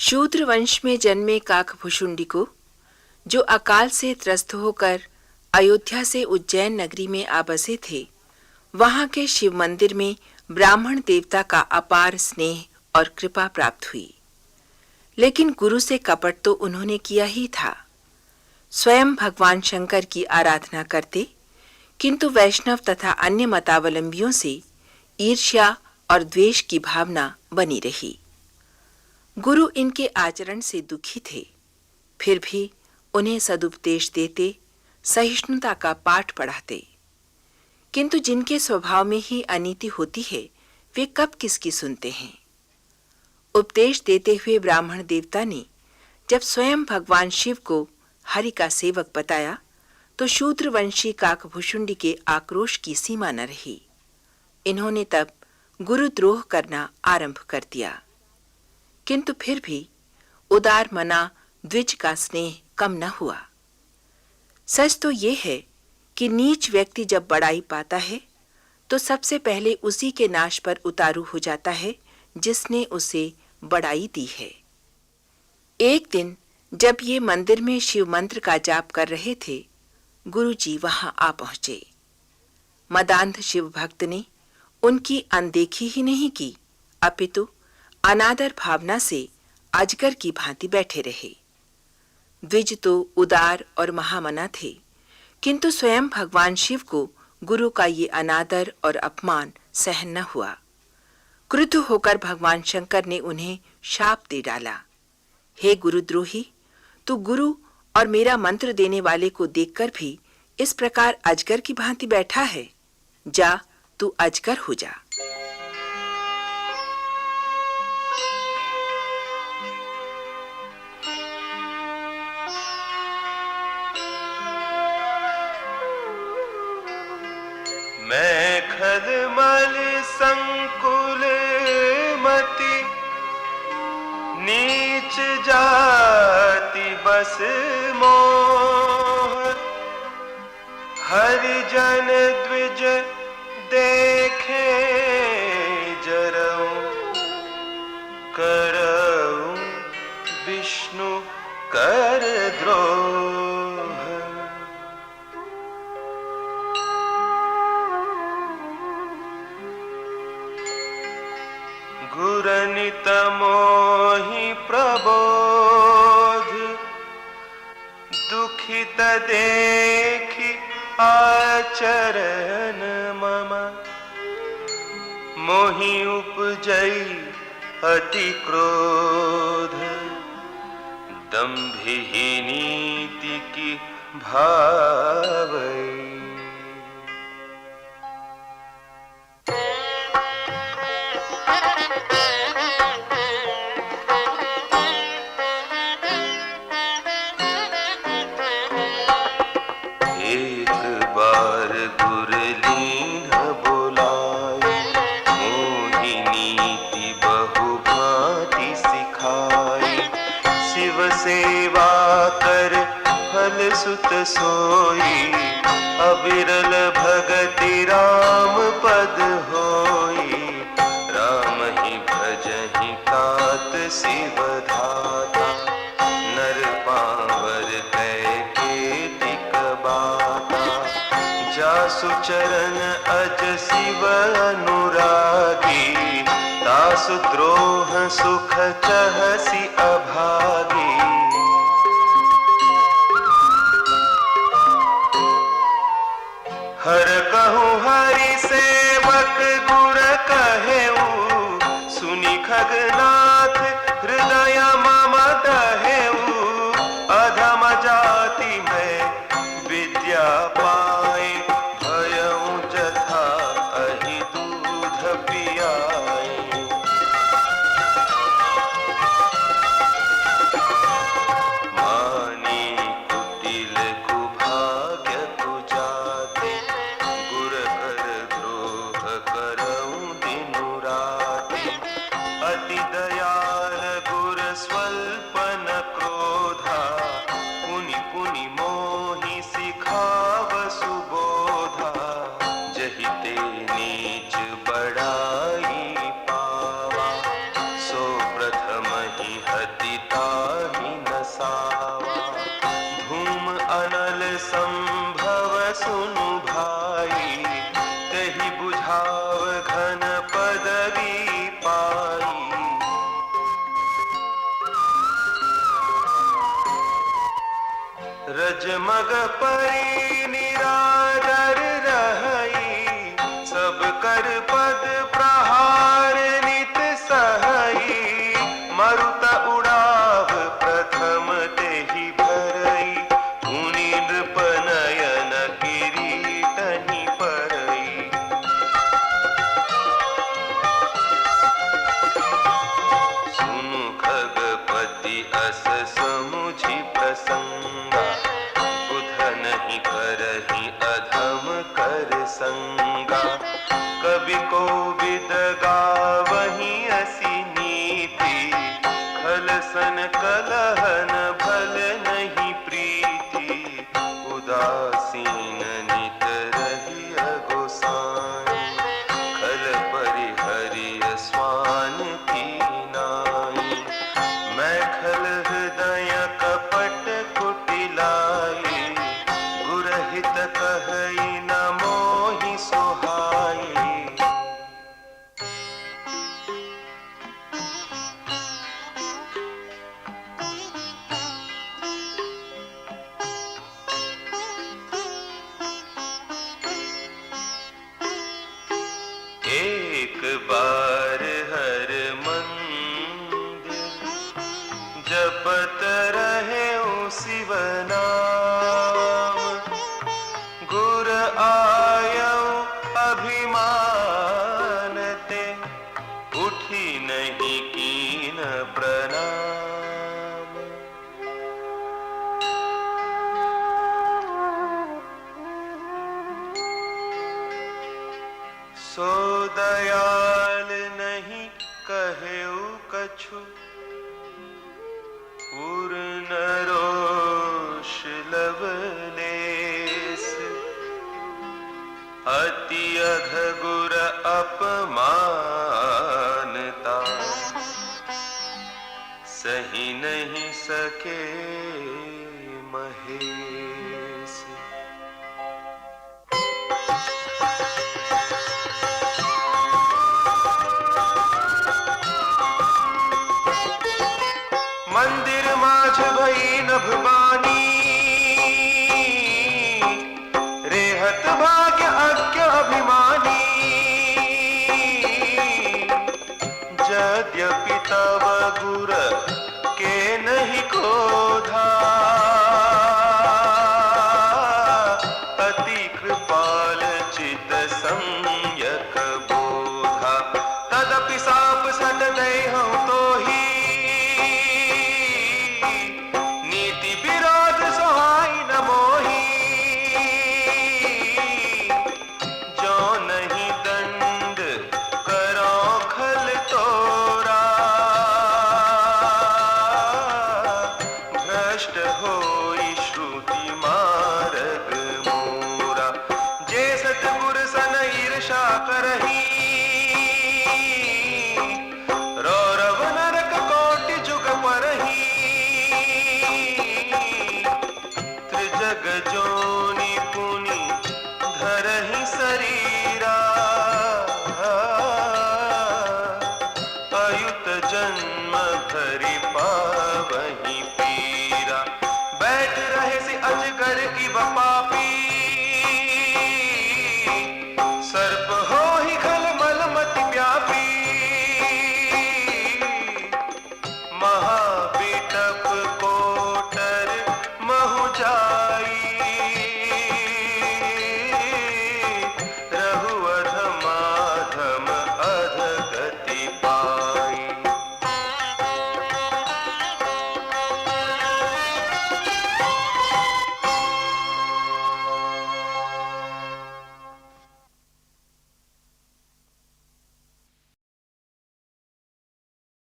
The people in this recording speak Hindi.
शूद्र वंश में जन्मे काकभुशुंडी को, जो अकाल से त्रस्त होकर अयोध्या से उज्जैन नगरी में आ बसे थे, वहां के शिव मंदिर में ब्राह्मण देवता का अपार स्नेह और कृपा प्राप्त हुई। लेकिन गुरु से कपट तो उन्होंने किया ही था। स्वयं भगवान शंकर की आराधना करते, किंतु वैष्णव तथा अन्य मतावलंबियों से ईर्ष्या और द्वेष की भावना बनी रही। गुरु इनके आचरण से दुखी थे, फिर भी उन्हें सदुपदेश देते, सहिष्णुता का पाठ पढ़ाते। किंतु जिनके स्वभाव में ही अनीति होती है, वे कब किसकी सुनते हैं। उपदेश देते हुए ब्राह्मण देवता ने जब स्वयं भगवान शिव को हरि का सेवक बताया, तो शूद्रवंशी काकभुशुंडी के आक्रोश की सीमा न रही। इन्होंने तब गुरुद्रोह करना आरंभ कर दिया। किंतु फिर भी उदार मना द्विज का स्नेह कम न हुआ। सच तो ये है कि नीच व्यक्ति जब बड़ाई पाता है, तो सबसे पहले उसी के नाश पर उतारू हो जाता है जिसने उसे बड़ाई दी है। एक दिन जब ये मंदिर में शिव मंत्र का जाप कर रहे थे, गुरुजी वहां आ पहुंचे। मदांध शिव भक्त ने उनकी अनदेखी ही नहीं की, अपितु अनादर भावना से अजगर की भांति बैठे रहे। द्विज तो उदार और महामना थे, किंतु स्वयं भगवान शिव को गुरु का ये अनादर और अपमान सहन न हुआ। क्रुद्ध होकर भगवान शंकर ने उन्हें शाप दे डाला। हे गुरुद्रोही, तू गुरु और मेरा मंत्र देने वाले को देखकर भी इस प्रकार अजगर की भांति बैठा है। जा, तू अजगर हो जा। मैं खलमल संकुल मति, नीच जाति बस मोह। हरिजन द्विज देखे जरऊं, करऊं विष्णु कर द्रोह। गुरनित मोहि प्रबोध, दुखित देखि आचरण मम। मोहि उपजई अति क्रोध, दंभि नीति की भावई। गुरलीन बोलाए, मोहि नीति बहु भांति सिखाई। शिव सेवा कर फल सुत सोई, अविरल भगति राम पद होई। राम ही भजहि तात शिव धाता, नर पावर कैके टिक बाता। जासु चरण अज शिव अनुरागी, तासु द्रोह सुख चहसि अभागी। हर कहूँ हरि सेवक गुर कहेऊ, सुनि खगनाथ हृदय मम दहेऊ। अधम जाति में विद्या पाए, भयऊ जथा अहि दूध पियाए। मानी कुटिल कुभाग्य कुजाते, गुर कर द्रोह करऊं दिनु राते। अति दया परि निरादर रहई, सब कर पद प्रहार नित सहई, मरुत उड़ाव प्रथम तेहि भरई, मुनि नृप नयन किरीटहि परई। सुनु खगपति अस समुझि प्रसंगा, बुध नहीं करहि अधम कर संगा, कवि कोविद गावहि असी नीति, खल सन कलहन भल नहीं प्रीति, उदासीन नित रहिय गोसाई, खल परिहरिय स्वान की नाई, मैं खल हृदय कपट कुटिलाई, गुरहित कहई न मोहि सुहाई। एक बार हर मंदिर, जपत रहे शिव नाम, गुर आयौ अभिमान ते, उठी नहीं कीन प्रणाम। सो दयाल नहीं कहेउ कछु, पूर्ण रोष लवलेस, अति अघ गुर अपमानता, सही नहीं सके महेश। मंदिर माझ भई नभ बानी, रेहत भाग्य अज्ञ अभिमानी, यद्यपि तव गुरु